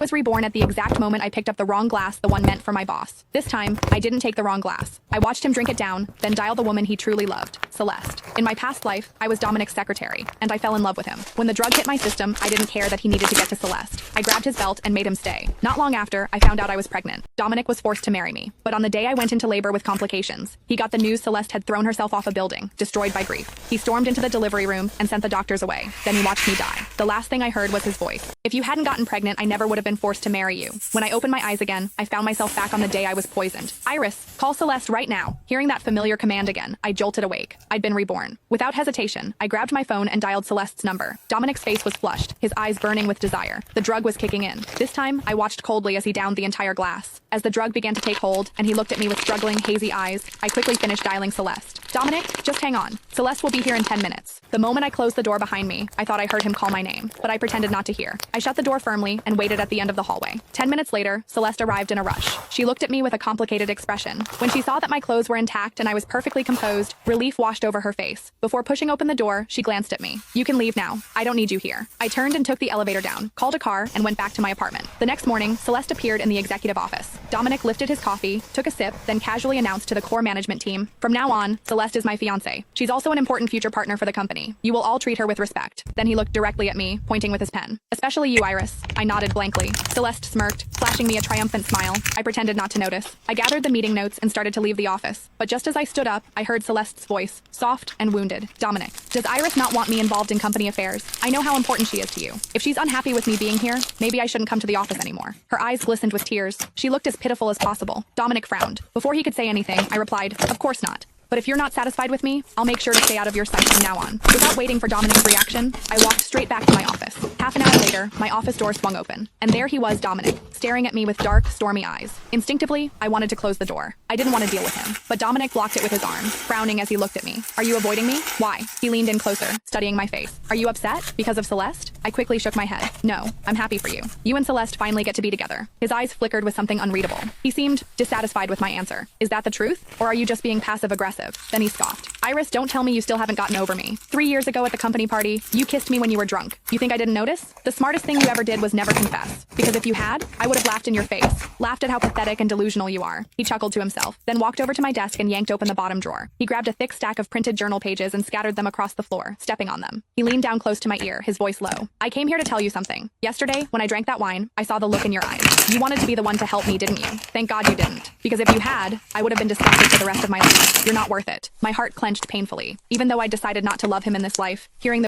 was reborn at the exact moment I picked up the wrong glass, the one meant for my boss. This time, I didn't take the wrong glass. I watched him drink it down, then dial the woman he truly loved, Celeste. In my past life, I was Dominic's secretary, and I fell in love with him. When the drug hit my system, I didn't care that he needed to get to Celeste. I grabbed his belt and made him stay. Not long after, I found out I was pregnant. Dominic was forced to marry me. But on the day I went into labor with complications, he got the news Celeste had thrown herself off a building, destroyed by grief. He stormed into the delivery room and sent the doctors away. Then he watched me die. The last thing I heard was his voice. If you hadn't gotten pregnant, I never would have been forced to marry you. When I opened my eyes again, I found myself back on the day I was poisoned. Iris, call Celeste right now. Hearing that familiar command again, I jolted awake. I'd been reborn. Without hesitation, I grabbed my phone and dialed Celeste's number. Dominic's face was flushed, his eyes burning with desire. The drug was kicking in. This time, I watched coldly as he downed the entire glass. As the drug began to take hold, and he looked at me with struggling, hazy eyes, I quickly finished dialing Celeste. Dominic, just hang on. Celeste will be here in 10 minutes. The moment I closed the door behind me, I thought I heard him call my name, but I pretended not to hear. I shut the door firmly and waited at the end of the hallway. 10 minutes later, Celeste arrived in a rush. She looked at me with a complicated expression. When she saw that my clothes were intact and I was perfectly composed, relief washed over her face. Before pushing open the door, she glanced at me. You can leave now. I don't need you here. I turned and took the elevator down, called a car, and went back to my apartment. The next morning, Celeste appeared in the executive office. Dominic lifted his coffee, took a sip, then casually announced to the core management team, "From now on, Celeste is my fiancée. She's also an important future partner for the company. You will all treat her with respect." Then he looked directly at me, pointing with his pen. "Especially you, Iris." I nodded blankly. Celeste smirked, flashing me a triumphant smile. I pretended not to notice. I gathered the meeting notes and started to leave the office. But just as I stood up, I heard Celeste's voice, soft and wounded. "Dominic, does Iris not want me involved in company affairs? I know how important she is to you. If she's unhappy with me being here, maybe I shouldn't come to the office anymore." Her eyes glistened with tears. She looked as pitiful as possible. Dominic frowned. Before he could say anything, I replied, "Of course not. But if you're not satisfied with me, I'll make sure to stay out of your sight from now on." Without waiting for Dominic's reaction, I walked straight back to my office. Half an hour later, my office door swung open, and there he was, Dominic, staring at me with dark, stormy eyes. Instinctively, I wanted to close the door. I didn't want to deal with him, but Dominic blocked it with his arms, frowning as he looked at me. "Are you avoiding me? Why?" He leaned in closer, studying my face. "Are you upset? Because of Celeste?" I quickly shook my head. "No, I'm happy for you. You and Celeste finally get to be together." His eyes flickered with something unreadable. He seemed dissatisfied with my answer. "Is that the truth? Or are you just being passive-aggressive?" Then he scoffed. "Iris, don't tell me you still haven't gotten over me. 3 years ago at the company party, you kissed me when you were drunk. You think I didn't notice? The smartest thing you ever did was never confess. Because if you had, I would have laughed in your face. Laughed at how pathetic and delusional you are." He chuckled to himself, then walked over to my desk and yanked open the bottom drawer. He grabbed a thick stack of printed journal pages and scattered them across the floor, stepping on them. He leaned down close to my ear, his voice low. "I came here to tell you something. Yesterday, when I drank that wine, I saw the look in your eyes. You wanted to be the one to help me, didn't you? Thank God you didn't. Because if you had, I would have been disgusted for the rest of my life. You're not worth it." My heart clenched painfully. Even though I decided not to love him in this life, hearing the